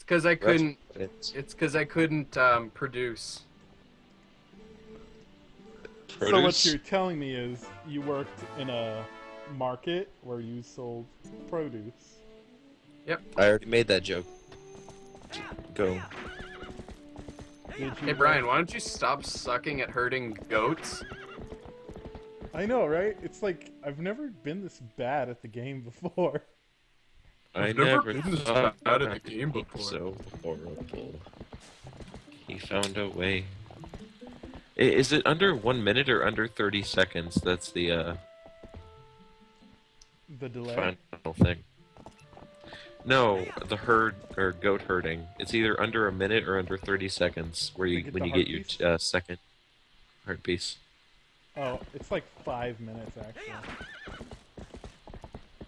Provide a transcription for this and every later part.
because I That's couldn't. it's It's because I couldn't produce. So what produce. you're telling me is you worked in a market where you sold produce. Yep. I already made that joke. Go. Did you Hey Brian, why don't you stop sucking at herding goats? I know, right? It's like I've never been this bad at the game before. I I've never never been this thought bad at I'd the game be before. so horrible. He found a way. Is it under 1 minute or under 30 seconds? That's the The delay. final thing. No, the herd or goat herding. It's either under a minute or under 30 seconds where To you get when the you heart get your piece? second heart piece. Oh, it's like 5 minutes actually.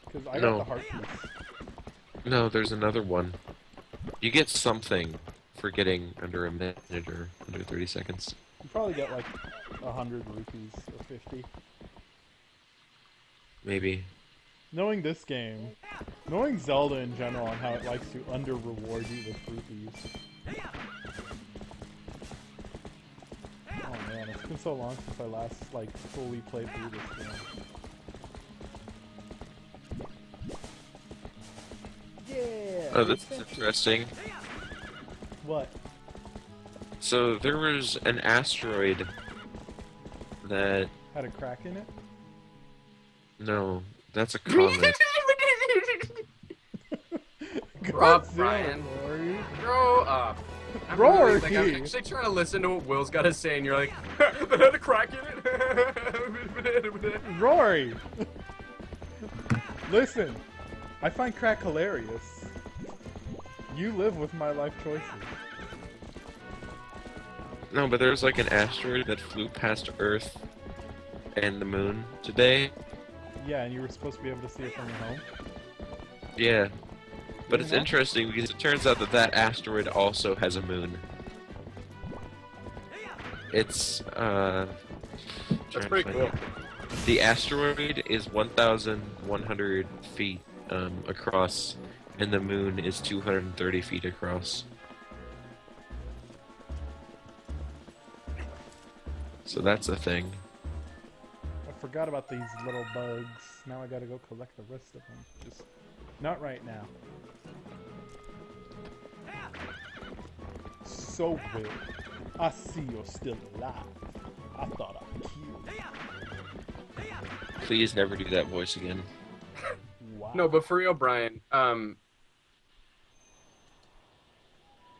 Because I got No. the heart piece. No, there's another one. You get something for getting under a minute or under 30 seconds. You probably get like 100 rupees or 50. Maybe. Knowing this game, knowing Zelda in general and how it likes to under-reward you with rupees. Oh man, it's been so long since I last like fully played through this game. Yeah. Oh, that's interesting. What? So there was an asteroid that... Had a crack in it? No, that's a comet. Grow up, Godzilla, Brian. Rory. Grow up. I'm Rory! like, I'm actually trying to listen to what Will's got to say, and you're like, that had a crack in it. Rory! Listen, I find crack hilarious. You live with my life choices. No, but there's like an asteroid that flew past Earth and the moon today. Yeah, and you were supposed to be able to see it from your home? Yeah. But it's Yeah. interesting because it turns out that that asteroid also has a moon. It's, That's trying to pretty find cool. it. The asteroid is 1,100 feet across, and the moon is 230 feet across. So that's a thing. I forgot about these little bugs. Now I gotta go collect the rest of them. Just not right now. So Will, I see you're still alive. I thought I'd kill you. Please never do that voice again. Wow. No, but for real, Brian,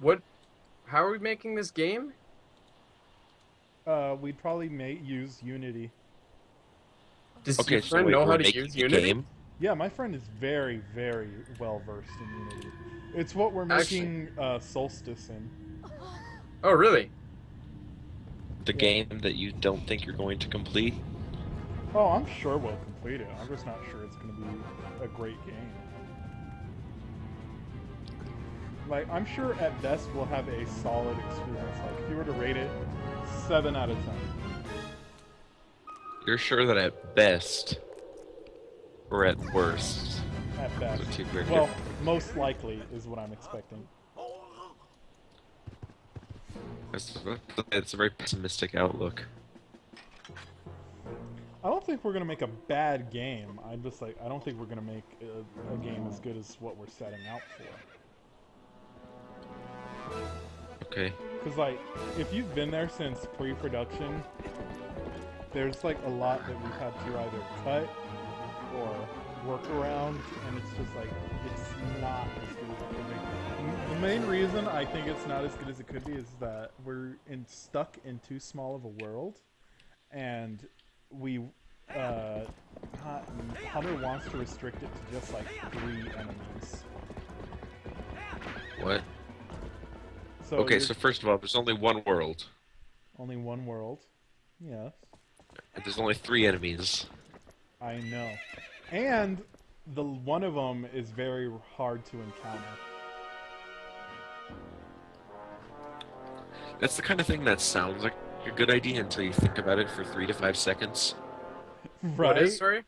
what, how are we making this game? We'd probably use Unity. Does Okay, your so friend wait, know we're how to making use a Unity? game? Yeah, my friend is very, very well versed in Unity. It's what we're Actually- making Solstice in. Oh, really? The game that you don't think you're going to complete? Oh, I'm sure we'll complete it. I'm just not sure it's going to be a great game. Like, I'm sure at best we'll have a solid experience. Like, if you were to rate it, 7 out of 10. You're sure that at best, or at worst, At best. those are two very Well, different- most likely is what I'm expecting. it's a very pessimistic outlook. I don't think we're going to make a bad game. I don't think we're going to make a game as good as what we're setting out for. Okay. Because, like, if you've been there since pre-production, there's, like, a lot that we've had to either cut or work around, and it's just, like, it's not as good as it could be. The main reason I think it's not as good as it could be is that we're stuck in too small of a world, and we, Hunter wants to restrict it to just, like, 3 enemies. What? So Okay, you're- so first of all, there's only one world. only one world. Yes. And there's only 3 enemies. I know. And the one of them is very hard to encounter. That's the kind of thing that sounds like a good idea until you think about it for 3 to 5 seconds. Right? What is, sorry?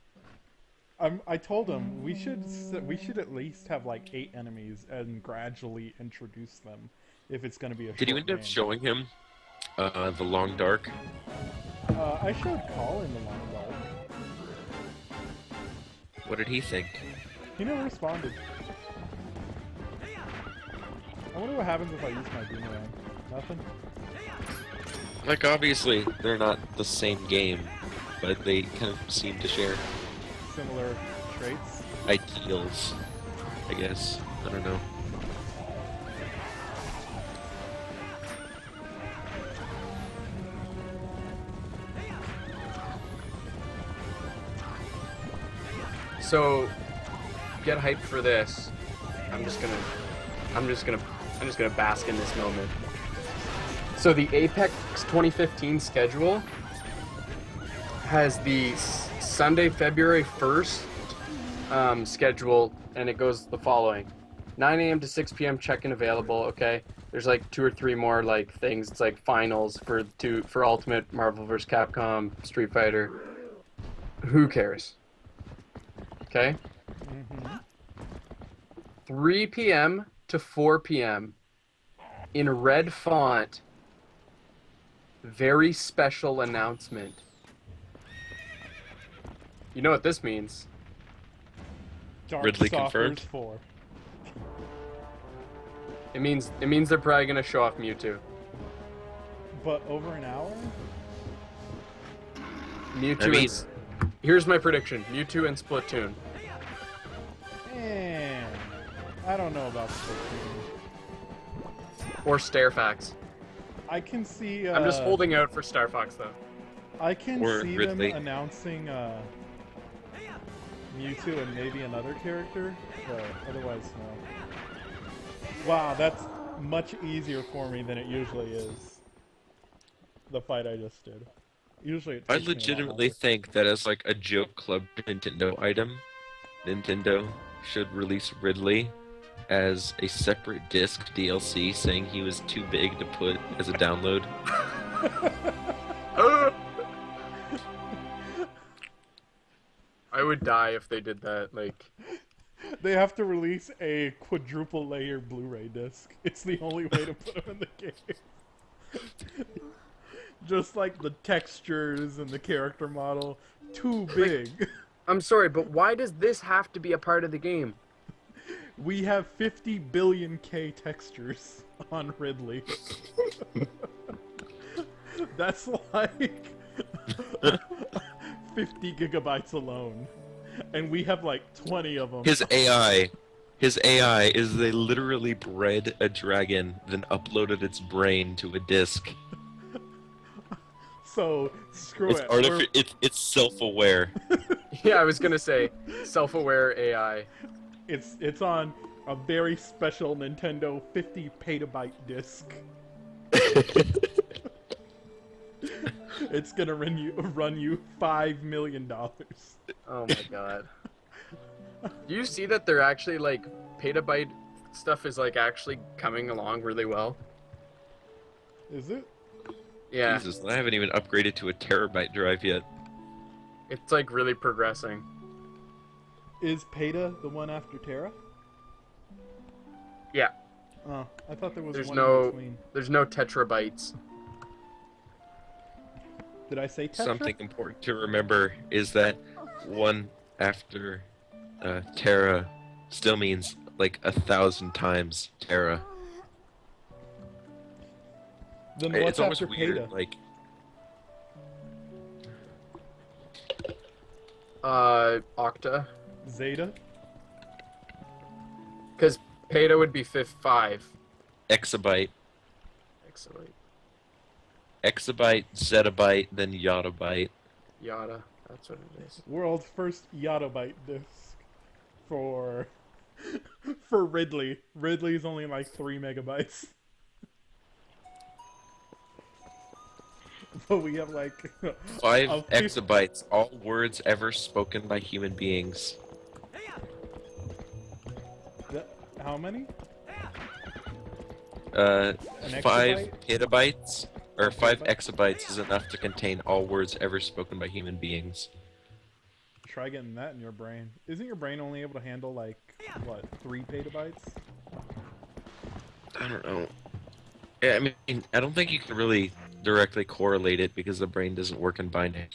I told him we should at least have like 8 enemies and gradually introduce them if it's going to be a Did you short end up game. showing him the Long Dark? I showed Colin the Long Dark. What did he think? He never responded. I wonder what happens if I use my boomerang. Nothing? Like, obviously, they're not the same game, but they kind of seem to share Similar traits? ideals, I guess. I don't know. So, get hyped for this. I'm just gonna bask in this moment. So the Apex 2015 schedule has the Sunday, February 1st schedule, and it goes the following: 9 a.m. to 6 p.m. check-in available. Okay, there's like 2 or 3 more like things. It's like finals for Ultimate, Marvel vs. Capcom, Street Fighter. Who cares? Okay. Mm-hmm. 3 p.m. to 4 p.m. in red font. Very special announcement. You know what this means? Dark Ridley Stalkers confirmed? 4. It means they're probably gonna show off Mewtwo. But over an hour? Mewtwo. I mean- is, here's my prediction: Mewtwo and Splatoon. I don't know about Splatoon. Or Starfax. I can see. I'm just holding out for Star Fox though. I can Or see Ridley. them announcing Mewtwo and maybe another character, but otherwise no. Wow, that's much easier for me than it usually is. The fight I just did. Usually it I takes me a lot legitimately longer. think that as like a joke club Nintendo item, Nintendo should release Ridley as a separate disc DLC saying he was too big to put as a download. I would die if they did that. Like, They have to release a quadruple layer Blu-ray disc. It's the only way to put them in the game. Just like the textures and the character model, too big. I'm sorry, but why does this have to be a part of the game? We have 50 billion K textures on Ridley. That's like 50 gigabytes alone. And we have like 20 of them. His AI is they literally bred a dragon, then uploaded its brain to a disc. So, screw It's it. it's self-aware. Yeah, I was gonna say self-aware AI. It's on a very special Nintendo 50 petabyte disc. It's gonna run you $5 million. Oh my god. Do you see that they're actually like petabyte stuff is like actually coming along really well? Is it? Yeah, Jesus, I haven't even upgraded to a terabyte drive yet. it's like really progressing. Is Peta the one after Terra? Yeah, Oh, I thought there was There's one no- in between. there's no tetrabytes. Did I say Tetra? Something important to remember is that one after Terra still means like 1,000 times Terra. Then It's what's almost after weird, Peta? like Octa, Zeta? because Peta would be 5. exabyte, Excellent. exabyte, zettabyte, then yottabyte. Yada. That's what it is. World's first yottabyte disc for for Ridley. Ridley's only like 3 megabytes. But we have like 5 a exabytes, all words ever spoken by human beings. how many? An An 5 exabyte? petabytes, or 5 Exabyte? exabytes is enough to contain all words ever spoken by human beings. try getting that in your brain. Isn't your brain only able to handle like what 3 petabytes? I don't know. Yeah, I mean, I don't think you can really directly correlate it because the brain doesn't work in binary.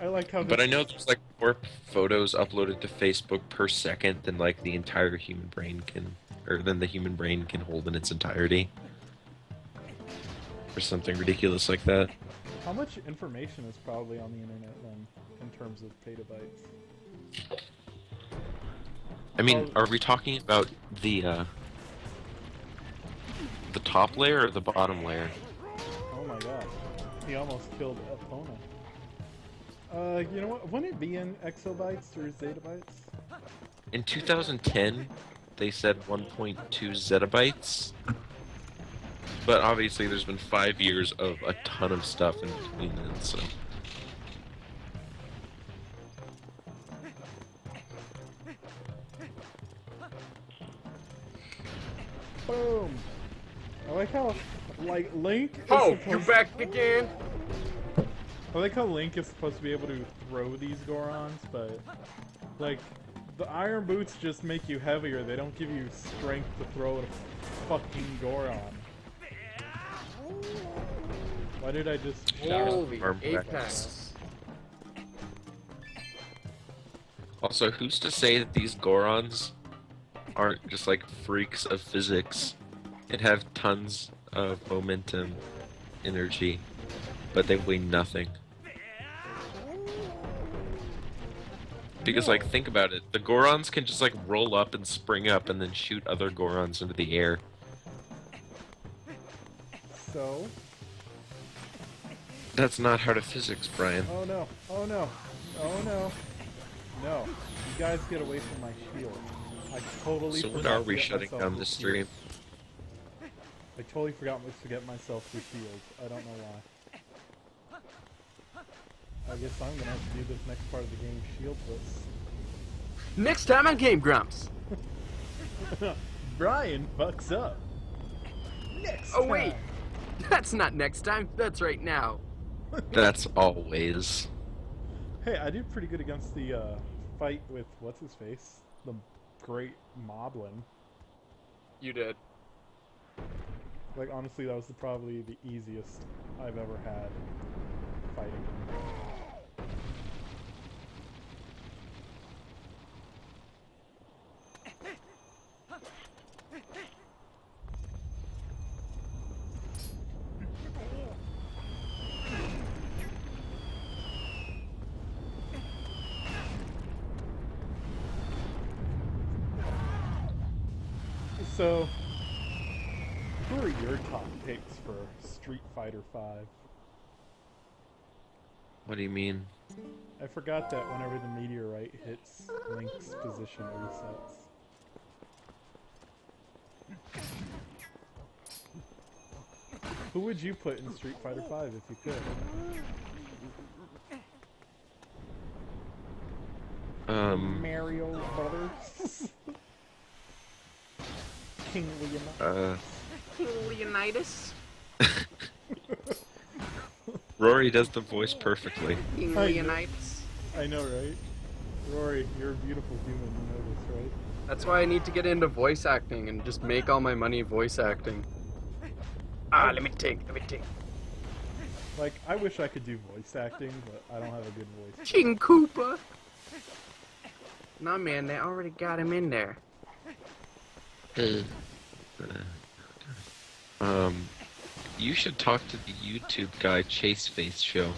I like how. But I know there's like more photos uploaded to Facebook per second than like the entire human brain can, or than the human brain can hold in its entirety, or something ridiculous like that. How much information is probably on the internet then, in terms of petabytes? I mean, are we talking about the top layer or the bottom layer? Oh my god, he almost killed Epona. You know what? Wouldn't it be in exobytes or zettabytes? In 2010, they said 1.2 zettabytes. But obviously, there's been 5 years of a ton of stuff in between then, so. Boom! I like how, like, Link is Oh, supposed you back again? I like how Link is supposed to be able to throw these Gorons, but, like, the Iron Boots just make you heavier. They don't give you strength to throw a fucking Goron. Why did I just shout? Holy Arm Apex. Also, who's to say that these Gorons aren't just like freaks of physics and have tons of momentum, energy, but they weigh nothing? Because, like, think about it. The Gorons can just, like, roll up and spring up and then shoot other Gorons into the air. So? That's not how to physics, Brian. Oh no, oh no, oh no. No, you guys get away from my shield. I totally So when forgot are to we get shutting myself down the this shield. stream? I totally forgot to get myself the shield. I don't know why. I guess I'm gonna have to do this next part of the game shieldless. Next time on Game Grumps. Brian fucks up. Next Oh wait, time. that's not next time. That's right now. That's always. Hey, I did pretty good against the fight with what's his face, the great Moblin. You did. Like honestly, that was probably the easiest I've ever had fighting him. So, who are your top picks for Street Fighter V? What do you mean? I forgot that whenever the meteorite hits, Link's position resets. Who would you put in Street Fighter V if you could? Mario Brothers? King Leonidas? Leonidas. Rory does the voice perfectly. King I know. Leonidas. I know, right? Rory, you're a beautiful human, you know this, right? That's why I need to get into voice acting and just make all my money voice acting. Ah, let me think. Like, I wish I could do voice acting, but I don't have a good voice. King Koopa. Nah, man, they already got him in there. You should talk to the YouTube guy Chase Face Show.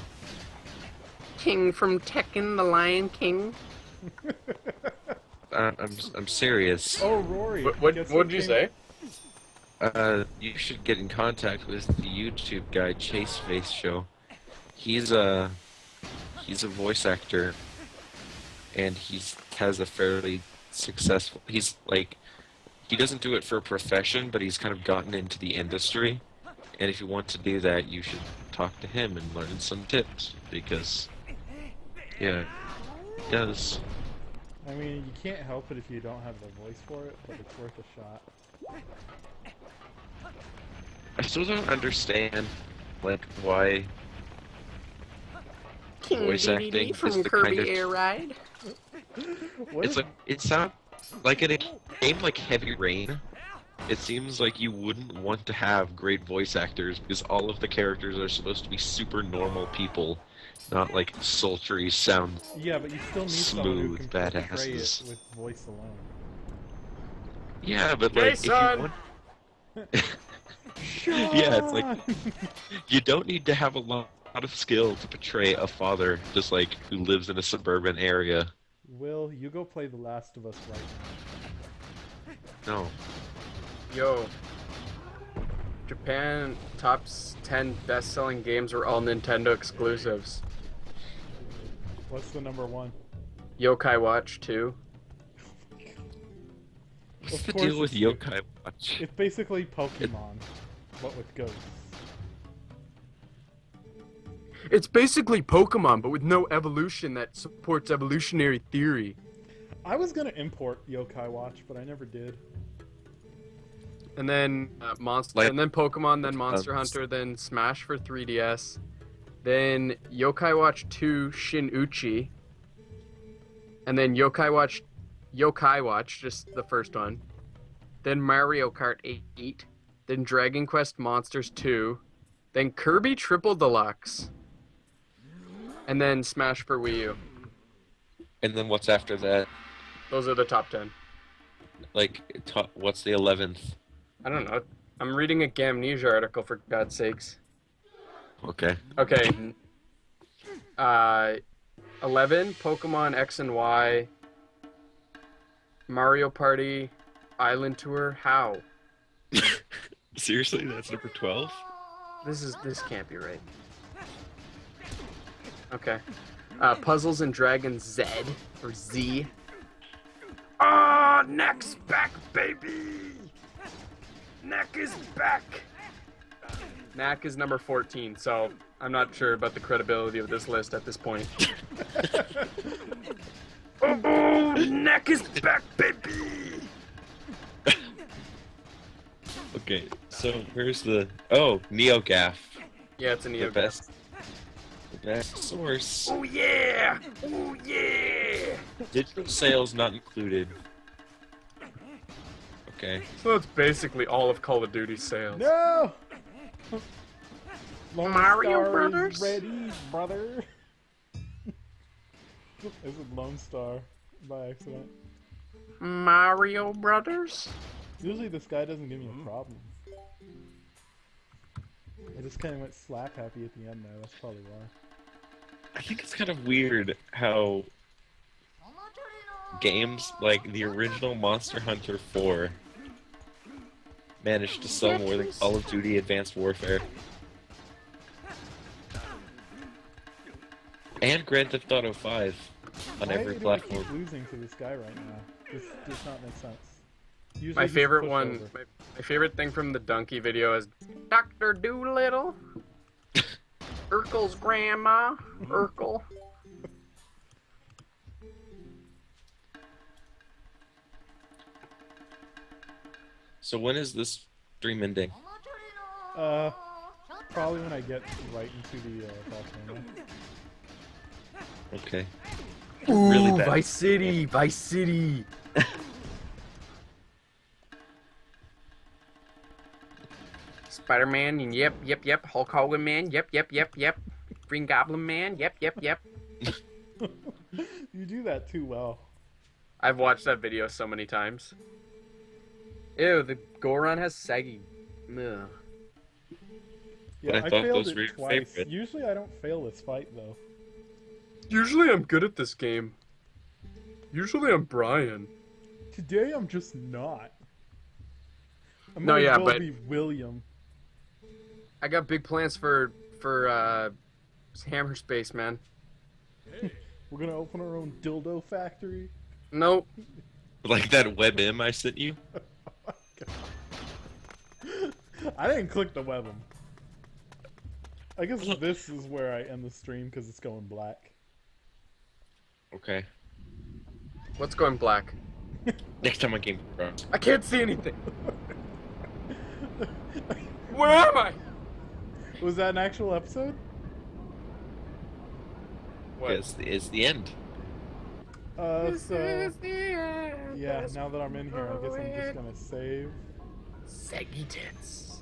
King from Tekken, the Lion King. I'm serious. Oh, Rory! What guess did you came- say? You should get in contact with the YouTube guy Chase Face Show. He's a voice actor, and has a fairly successful. He's like, he doesn't do it for a profession, but he's kind of gotten into the industry. And if you want to do that, you should talk to him and learn some tips because, yeah, he does. I mean, you can't help it if you don't have the voice for it, but it's worth a shot. I still don't understand, like, why King voice Dedede acting is from the Kirby kind of... Air Ride. What It's is- like, it sounds like in a game like Heavy Rain, it seems like you wouldn't want to have great voice actors because all of the characters are supposed to be super normal people, not like sultry sound. Yeah, but you still need someone who Smooth can portray it badasses. with voice alone. Yeah, but like if you Jason! want, yeah, it's like you don't need to have a lot of skill to portray a father just like who lives in a suburban area. Will, you go play The Last of Us right No. Yo. Japan top 10 best-selling games were all Nintendo exclusives. now. What's the number one? Yokai Watch 2. What's Of the course deal with it's Yokai Watch? It's basically Pokemon, but with ghosts. It's basically Pokemon, but with no evolution that supports evolutionary theory. I was gonna import Yokai Watch, but I never did. And then Monster, Like- and then Pokemon, then Monster Hunter, then Smash for 3DS, then Yokai Watch 2 Shin-Uchi, and then Yokai Watch, just the first one, then Mario Kart 8, then Dragon Quest Monsters 2, then Kirby Triple Deluxe, and then Smash for Wii U. And then what's after that? Those are the top 10. Like, what's the 11th? I don't know. I'm reading a Gamnesia article, for God's sakes. Okay. Okay. 11, Pokemon X and Y, Mario Party, Island Tour. How? Seriously, that's number 12? This can't be right. Okay. Puzzles and Dragons Z or Z. Ah, Neck's back, baby. Neck is back. Knack is number 14, so I'm not sure about the credibility of this list at this point. Oh, Neck is back, baby! Okay, so where's the... Oh, NeoGAF. Yeah, it's a The Neo best... The best source. Oh yeah! Oh yeah! Digital sales not included. Okay. So it's basically all of Call of Duty sales. No! Lone Mario Star is Brothers? ready, brother. I said Lone Star by accident. Mario Brothers? Usually this guy doesn't give me a problem. I just kind of went slap happy at the end there. That's probably why. I think it's kind of weird how games like the original Monster Hunter 4 managed to sell more than Call of Duty Advanced Warfare. And Grand Theft Auto 5 on Why every do platform. I keep losing to this guy right now? This does not make sense. Usually My just favorite push one, over. my favorite thing from the Donkey video is Dr. Doolittle. Urkel's grandma. Urkel. So when is this stream ending? Probably when I get right into the volcano. Okay. Ooh, Really bad. Vice City, Vice City. Spider-Man, yep. Hulk Hogan man, yep. Green Goblin man, yep. You do that too well. I've watched that video so many times. Ew, the Goron has saggy. Ugh. Yeah, But I I thought failed those were it your twice. favorite. Usually I don't fail this fight though. Usually I'm good at this game. Usually I'm Brian. Today I'm just not. I No, might as yeah, well but- be William. I got big plans for Hammer Space, man. We're gonna open our own dildo factory. Nope. Like that WebM I sent you? I didn't click the webm. I guess this is where I end the stream because it's going black. Okay. What's going black? Next time on Game Pro. I can't see anything. Where am I? Was that an actual episode? What? It's the end. This So is the end. yeah, now that I'm in here, I guess I'm just gonna save. Saggy tits.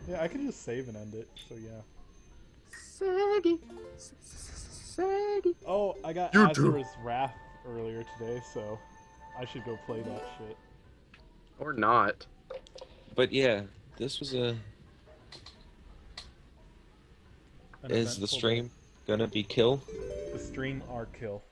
Yeah, I can just save and end it. So yeah. Saggy. Saggy. Oh, I got You do. Azura's Wrath earlier today, so I should go play that shit. Or not. But yeah, this was a. An Is the eventful stream gonna be kill? day. The stream are kill.